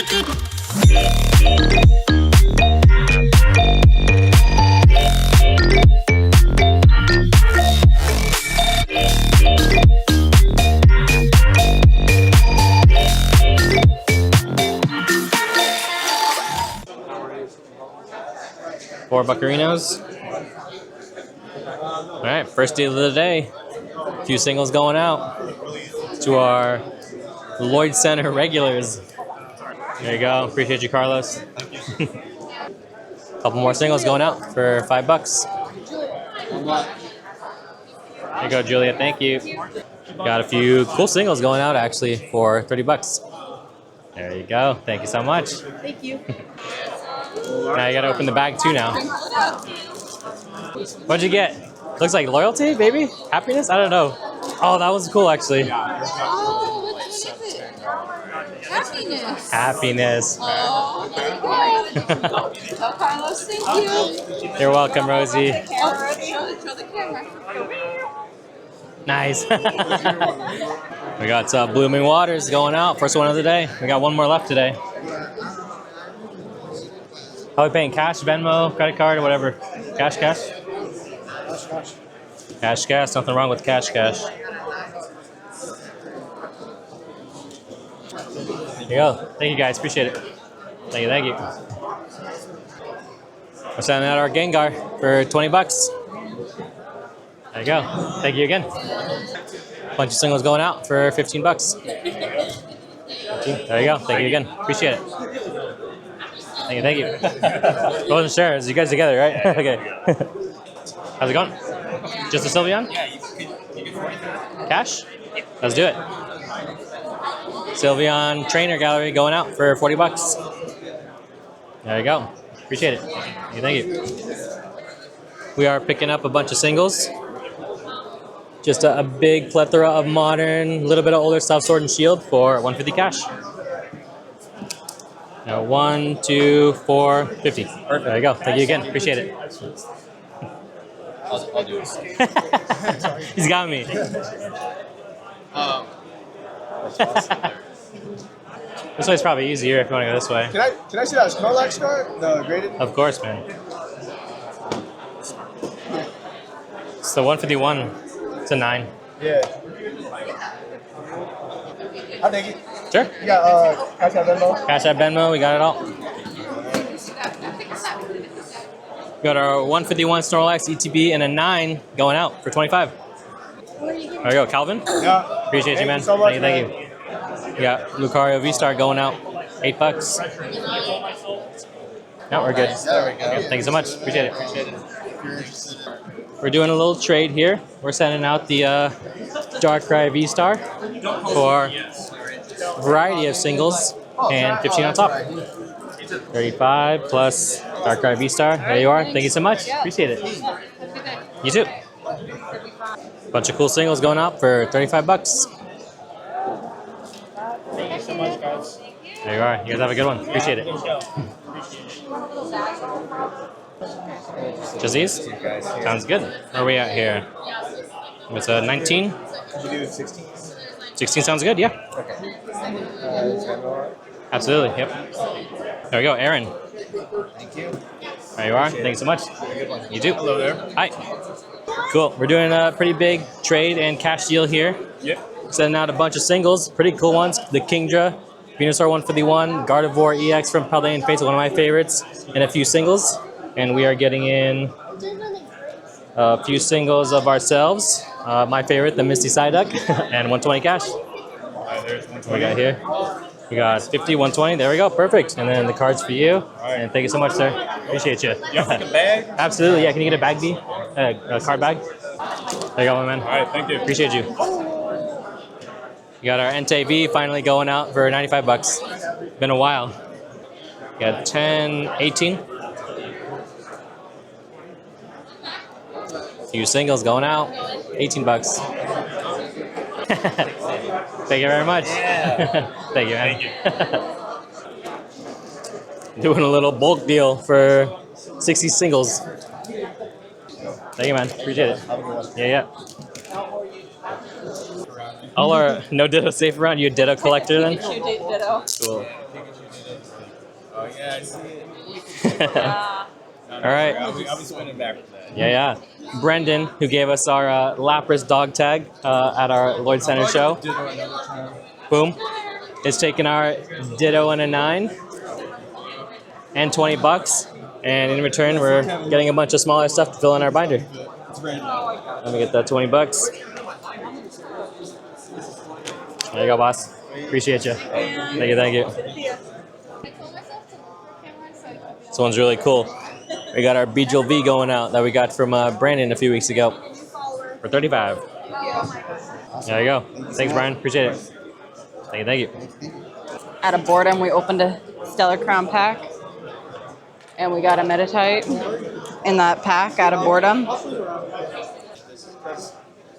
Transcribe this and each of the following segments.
Four Buccarinos. All right, first deal of the day. A few singles going out to our Lloyd Center regulars. There you go. Appreciate you, Carlos. Couple more singles going out for $5. There you go, Julia. Thank you. Got a few cool singles going out actually for $30. There you go. Thank you so much. Thank you. Now you gotta open the bag too now. What'd you get? Looks like loyalty, baby? Happiness? I don't know. Oh, that was cool actually. Oh, what is it? Happiness. Happiness. Oh, there you go. Oh, Carlos, thank you. You're welcome, Rosie. Oh, show the camera. Nice. We got Blooming Waters going out. First one of the day. We got one more left today. How are we paying? Cash, Venmo, credit card, or whatever? Cash? Cash. Nothing wrong with cash. There you go. Thank you guys. Appreciate it. Thank you. We're sending out our Gengar for $20. There you go. Thank you again. Bunch of singles going out for $15. There you go. Thank you again. Appreciate it. Thank you. I wasn't sure. It's you guys together, right? Okay. How's it going? Just a Sylveon? Yeah, you can 40. Cash? Let's do it. Sylveon Trainer Gallery going out for $40. There you go. Appreciate it. Thank you. We are picking up a bunch of singles. Just a big plethora of modern, a little bit of older stuff, Sword and Shield for $150 cash. Now 1, 2, 4, 50. Perfect. There you go. Thank you again. Appreciate it. I'll do it. He's got me. This way's probably easier if you want to go this way. Can I see that Snorlax card? The graded? Of course, man. It's the 151. It's a 9. Yeah. I'll take it. Sure. You got Cash App Venmo? Cash App Venmo, we got it all. We got our 151 Snorlax ETB and a 9 going out for $25. There you go, Calvin. Yeah. Appreciate you, man. So much, Thank you. We got Lucario V-Star going out, $8. No, we're good. There we go. Thank you so much. Appreciate it. We're doing a little trade here. We're sending out the Darkrai V-Star for a variety of singles and 15 on top. 35 plus Darkrai V-Star. There you are. Thank you so much. Appreciate it. You too. Bunch of cool singles going out for $35. Thank you so much, guys. There you are. You guys have a good one. Appreciate it. Just these? Sounds good. Where are we at here? It's a 19? Could you do 16? 16 sounds good, yeah. Okay. Absolutely, yep. There we go, Aaron. Thank you. There you are. Thank you so much. You too. Hello there. Hi. Cool. We're doing a pretty big trade and cash deal here. Yep. Sending out a bunch of singles, pretty cool ones. The Kingdra, Venusaur 151, Gardevoir EX from Paldean Fates, one of my favorites, and a few singles. And we are getting in a few singles of ourselves. My favorite, the Misty Psyduck, and 120 cash. What we got here? We got 50, 120. There we go. Perfect. And then the cards for you. And thank you so much, sir. Appreciate you. You have like a bag? Absolutely. Yeah. Can you get a bag B? A card bag? There you go, my man. All right, thank you. Appreciate you. We got our Entei V finally going out for $95. Been a while. We got 10, 18. Few singles going out. $18. Thank you very much. Yeah. Thank you, man. Doing a little bulk deal for 60 singles. Thank you, man. Appreciate it. Yeah. All our no Ditto safe around. You a Ditto collector then? Ditto. Cool. Oh yeah, I see it. All right. I'll be spinning back with that. Yeah. Brendan, who gave us our Lapras dog tag at our Lloyd Center show. Boom. Is taking our Ditto and a 9 and $20. And in return, we're getting a bunch of smaller stuff to fill in our binder. Let me get that $20. There you go, boss. Appreciate you. Thank you, thank you. This one's really cool. We got our Beetle V going out that we got from Brandon a few weeks ago for $35. There you go. Thanks, Brian. Appreciate it. Thank you, thank you. Out of boredom, we opened a Stellar Crown pack. And we got a Meditite in that pack out of boredom. All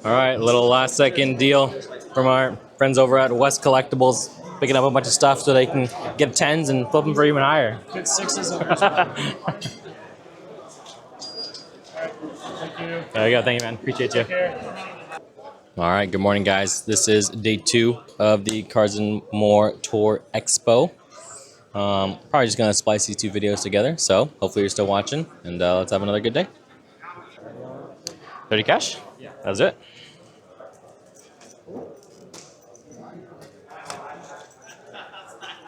right, little last second deal from our friends over at West Collectibles, picking up a bunch of stuff so they can get 10s and flip them for even higher. Good 6s over. There you go. Thank you, man. Appreciate you. All right, good morning, guys. This is day 2 of the Cards More Tour Expo. Probably just going to splice these 2 videos together, so hopefully you're still watching, and let's have another good day. 30 cash? Yeah. That's it.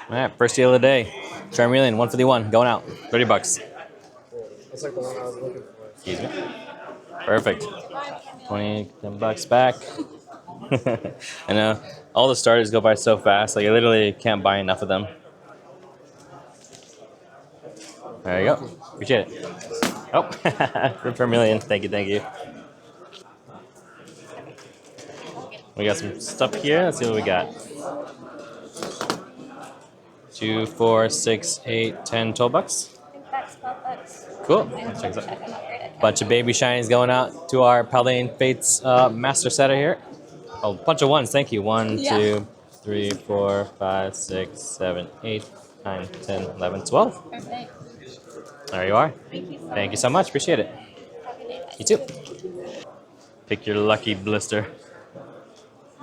All right, first deal of the day. Charmeleon, 151, going out. $30. That's like the one I was looking for. Excuse me. Perfect. 20, $10 back. I know. All the starters go by so fast. Like, I literally can't buy enough of them. There you go. Appreciate it. Oh, for Charmeleon. Thank you, thank you. We got some stuff here. Let's see what we got. 2, 4, 6, 8, 10, $12. Cool. Check this out. Bunch of baby shinies going out to our Paldean Fates master setter here. Oh, bunch of ones. Thank you. 1, 2, 3, 4, 5, 6, 7, 8, 9, 10, 11, 12. Perfect. There you are. Thank you so much. Appreciate it. You too. Pick your lucky blister.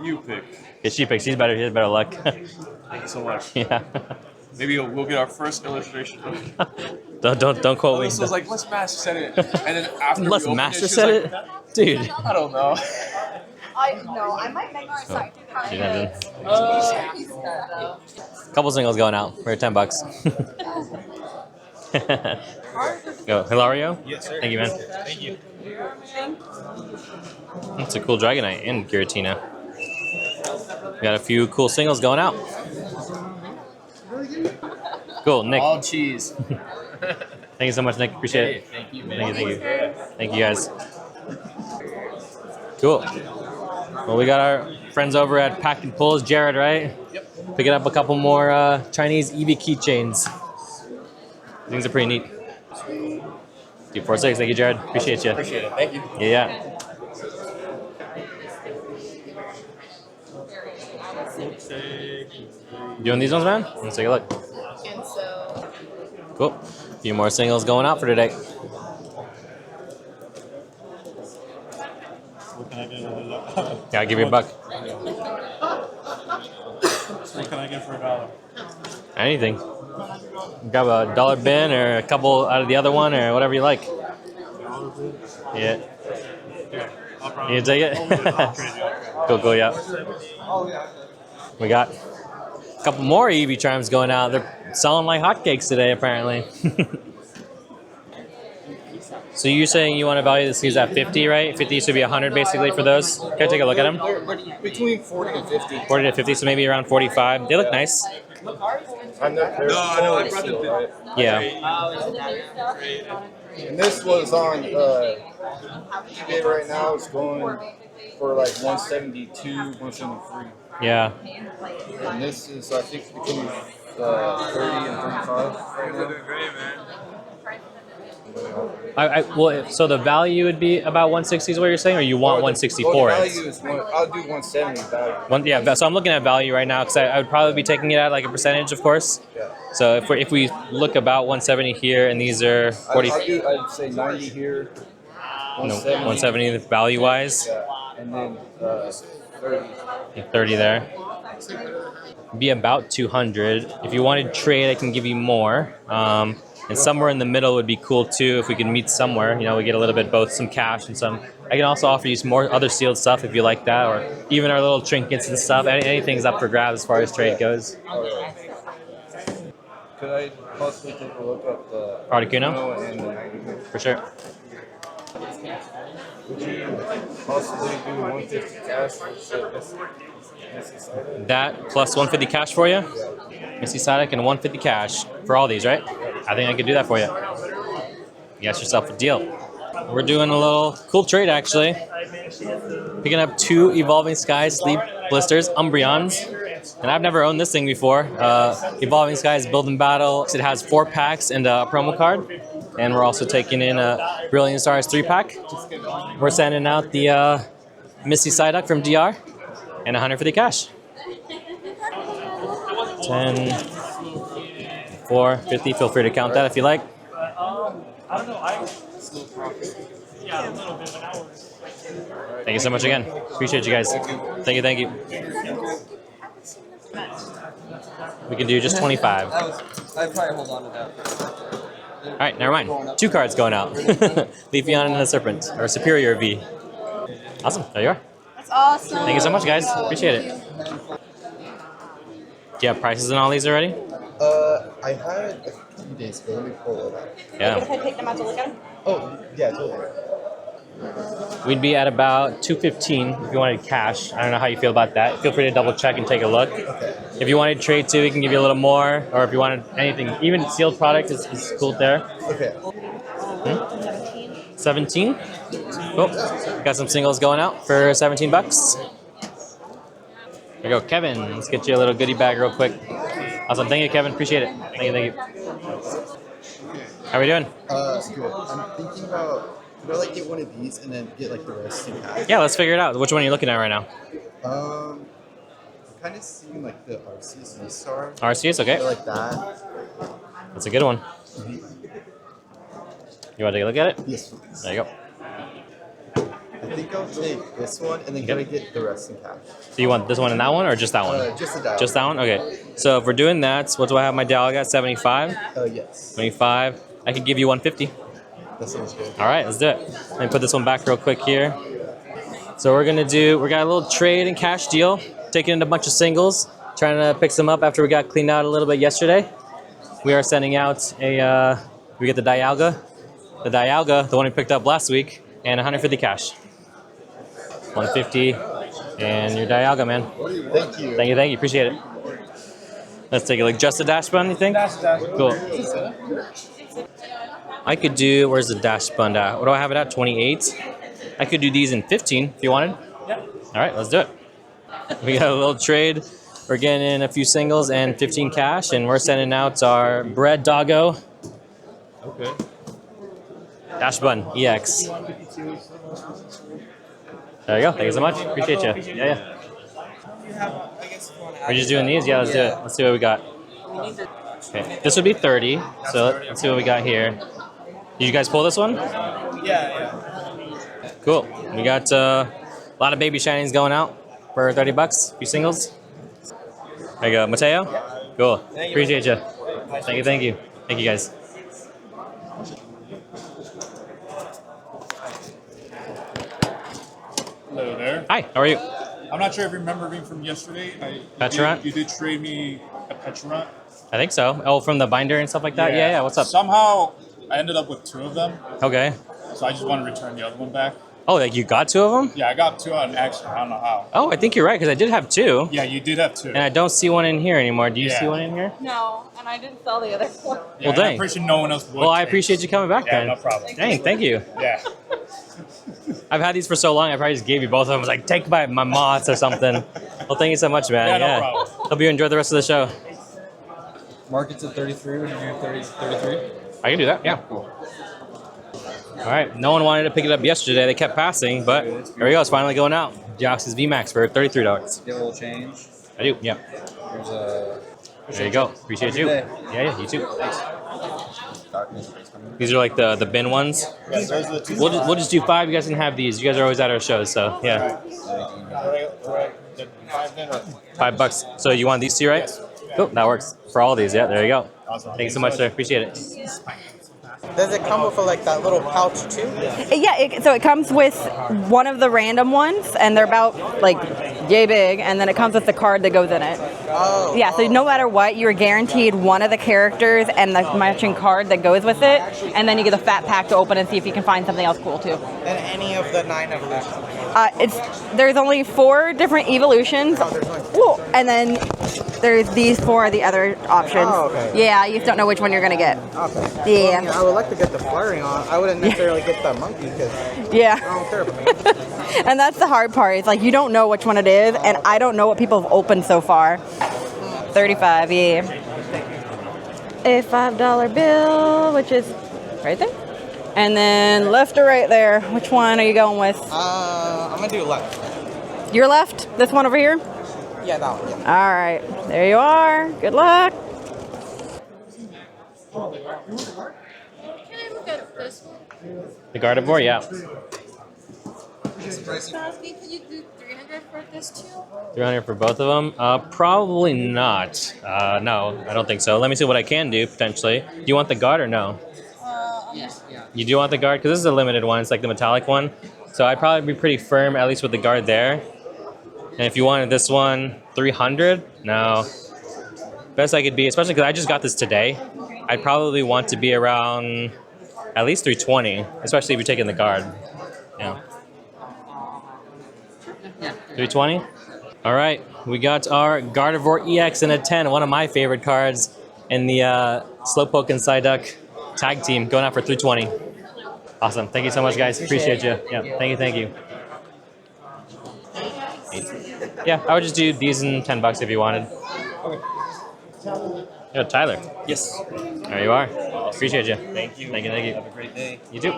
You pick. Yeah, she picks. He's better. He has better luck. Thank you so much. Yeah. Maybe we'll get our first illustration. Don't quote me. This was like, let's master set it, and then after Let's we opened master she was set like, it, dude. I don't know. I might make sorry. Couple singles going out for $10. Go, Hilario. Yes, sir. Thank you, man. Thank you. That's a cool Dragonite and Giratina. We got a few cool singles going out. Cool, Nick. All cheese. Thank you so much, Nick. Appreciate it. Thank you, man. Thank you, thank you. Thank you, guys. Cool. Well, we got our friends over at Pack and Pulls, Jared, right? Yep. Picking up a couple more Chinese Eevee keychains. Things are pretty neat. 246, thank you, Jared. Appreciate you. Appreciate it. Thank you. Yeah. Doing these ones, man? Let's take a look. And so Cool. A few more singles going out for today. What can I get? Yeah, I'll give you a buck. What can I get for $1? Anything. Grab a dollar bin or a couple out of the other one or whatever you like. Yeah. You take it? Cool, yeah. We got a couple more Eevee charms going out. They're selling like hotcakes today, apparently. So you're saying you want to value these at 50, right? 50 should be 100 basically for those. Can I take a look at them? Between 40 and 50. 40 to 50, so maybe around 45. They look nice. No, I brought the Yeah. And this was on eBay right now. It's going for like 172, 173. Yeah. And this is, I think, between 30 and 35 right now. Well, so the value would be about 160 is what you're saying, or you want 160 for the it? value is I'll do 170 value. Yeah, so I'm looking at value right now because I would probably be taking it at like a percentage, of course. Yeah. So if we look about 170 here, and these are 40, I'd say 90 here. no, 170 value wise, Yeah. And then 30. 30 there. Be about 200. If you wanted trade, I can give you more. And somewhere in the middle would be cool too if we can meet somewhere. You know, we get a little bit both some cash and some. I can also offer you some more other sealed stuff if you like that, or even our little trinkets and stuff. Anything's up for grabs as far as trade goes. Could I possibly take a look at the Articuno? and the Magneto? For sure. Would you possibly do 150 cash for Misty Psyduck? That plus 150 cash for you? Misty Psyduck and 150 cash for all these, right? I think I could do that for you. You got yourself a deal. We're doing a little cool trade actually. Picking up 2 Evolving Skies Sleep Blisters, Umbreons. And I've never owned this thing before. Evolving Skies Build and Battle. It has 4 packs and a promo card. And we're also taking in a Brilliant Stars 3-pack. We're sending out the Misty Psyduck from DR and 100 for the cash. 10, 4, 50. Feel free to count that if you like. Thank you so much again. Appreciate you guys. Thank you, thank you. We can do just 25. I'd probably hold on to that. All right, never mind. 2 cards going out. Leafeon and a Serpent, or Superior V. Awesome, there you are. That's awesome. Thank you so much, guys. Appreciate it. Do you have prices on all these already? I had a few days ago. Let me pull it up. Yeah. If I take them out to look at them? Oh, yeah, totally. We'd be at about 215 if you wanted cash. I don't know how you feel about that. Feel free to double check and take a look. Okay. If you wanted trade too, we can give you a little more. Or if you wanted anything, even sealed product is cool there. Okay. 17. Cool. Got some singles going out for 17 bucks. There you go, Kevin. Let's get you a little goodie bag real quick. Awesome. Thank you, Kevin. Appreciate it. Thank you. Thank you. How are we doing? Good. I'm thinking about, could I like get one of these and then get like the rest in cash? Yeah, let's figure it out. Which one are you looking at right now? I'm kind of seeing like the Arceus V-Star. Arceus, okay. I like that. That's a good one. You want to take a look at it? Yes, please. There you go. I think I'll take this one and then gotta get the rest in cash. So you want this one and that one, or just that one? Just the dial. Just that one? Okay. So if we're doing that, what do I have my Dialga at? 75? Yes. 25. I could give you 150. That sounds good. All right, let's do it. Let me put this one back real quick here. So we got a little trade and cash deal. Taking in a bunch of singles. Trying to pick some up after we got cleaned out a little bit yesterday. We are sending out we get the Dialga. The Dialga, the one we picked up last week, and 150 cash. 150, and your Dialga, man. Thank you. Thank you, thank you. Appreciate it. Let's take a look. Just a dash bun, you think? Cool. I could do, where's the dash bun at? What do I have it at? 28. I could do these in 15 if you wanted. Yeah. All right, let's do it. We got a little trade. We're getting in a few singles and 15 cash, and we're sending out our Bread Doggo. Okay. Dash Bun EX. There you go. Thank you so much. Appreciate you. Yeah. We're just doing these? Yeah, let's do it. Let's see what we got. Okay. This would be 30. So let's see what we got here. Did you guys pull this one? Yeah. Cool. We got a lot of baby shinies going out for 30 bucks. A few singles. There you go. Mateo? Cool. Appreciate you. Thank you. Thank you. Thank you, guys. Hello there. Hi. How are you? I'm not sure if you remember me from yesterday. Petulant? You did trade me a Petulant. I think so. Oh, from the binder and stuff like that? Yeah. What's up? Somehow, I ended up with 2 of them. Okay. So I just want to return the other one back. Oh, like you got 2 of them? Yeah, I got 2 on action. I don't know how. Oh, I think you're right, because I did have 2. Yeah, you did have 2. And I don't see one in here anymore. Do you Yeah. see one in here? No, and I didn't sell the other one. Yeah, Well, dang. I'm pretty sure no one else would. Well, I trade. appreciate you coming back Yeah, then. no problem. Dang, thank you. Yeah. I've had these for so long, I probably just gave you both of them. I was like, take my moths or something. Well, thank you so much, man. Yeah, no problem. Hope you enjoy the rest of the show. Market's at 33. Would you do 33? I can do that, yeah. Cool. All right, no one wanted to pick it up yesterday. They kept passing, but here we go. It's finally going out. Deoxys VMAX for $33. Get a little change. I do, yeah. There's a. There you go. Appreciate you. Have a good Yeah, you too. Darkness is coming. These are like the bin ones. Yeah, those are the 2. We'll just do 5. You guys can have these. You guys are always at our shows, so yeah. Alright. 5 then or $5. So you want these two, right? Cool, that works for all of these. Yeah, there you go. Awesome. Thank you so much, sir. Appreciate it. Does it come with like that little pouch too? Yeah, so it comes with one of the random ones, and they're about like yay big, and then it comes with the card that goes in it. Oh. Yeah, so no matter what, you're guaranteed one of the characters and the matching card that goes with it, and then you get the fat pack to open and see if you can find something else cool too. And any of the 9 evolutions. There's only 4 different evolutions. Whoa, and then there's these 4 are the other options. Oh, okay. Yeah, you just don't know which one you're gonna get. Okay. Yeah. Well, I would like to get the flaring on. I wouldn't necessarily get the monkey because I Yeah. don't care about it. And that's the hard part. It's like you don't know which one it is, and I don't know what people have opened so far. 35, yeah. A $5 bill, which is right there. And then left or right there. Which one are you going with? I'm gonna do left. Your left? This one over here? Yeah, that one. Yeah. All right. There you are. Good luck. Can I look at this one? The Gardevoir, yeah. Crosby, could you do 300 for this too? 300 for both of them? Probably not. No, I don't think so. Let me see what I can do, potentially. Do you want the guard or no? You do want the guard? Because this is a limited one. It's like the metallic one. So I'd probably be pretty firm, at least with the guard there. And if you wanted this one, 300? No. Best I could be, especially because I just got this today, I'd probably want to be around at least 320, especially if you're taking the guard. Yeah. 320? All right, we got our Gardevoir EX in a 10, one of my favorite cards in the Slowpoke and Psyduck tag team, going out for 320. Awesome, thank you so much, guys. Appreciate you. Yeah, thank you. Yeah, I would just do these in $10 if you wanted. Yeah, Tyler. Yes. There you are. Appreciate you. Thank you. Thank you. Have a great day. You too.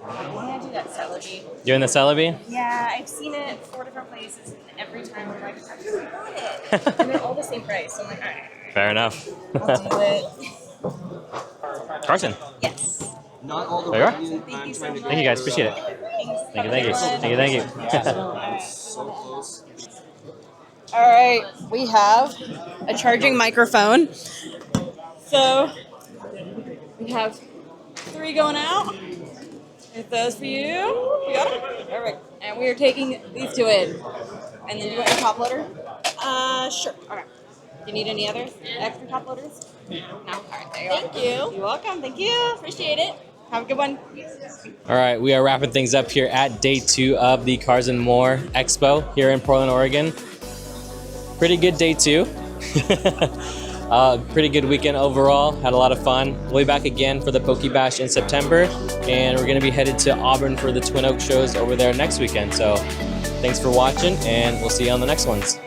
I want to do that Celebi. Doing the Celebi? Yeah, I've seen it 4 different places, and every time I'm like, I really want it. And they're all the same price, so I'm like, all right, Fair enough. I'll do it. Carson. Yes. Not all the There you are. Thank you so much. Thank you, guys. Appreciate it. Thank you. So close. All right, we have a charging microphone. So we have 3 going out. Here's those for you. You got them? Perfect. And we are taking these 2 in. And then you want your top loader? Sure. Okay. Do you need any other extra top loaders? No. All right, there you are. Thank you. You're welcome. Thank you. Appreciate it. Have a good one. All right, we are wrapping things up here at day 2 of the Cards More Expo here in Portland, Oregon. Pretty good day 2. Pretty good weekend overall. Had a lot of fun. We'll be back again for the Pokebash in September, and we're going to be headed to Auburn for the Twin Oaks shows over there next weekend. So thanks for watching, and we'll see you on the next ones.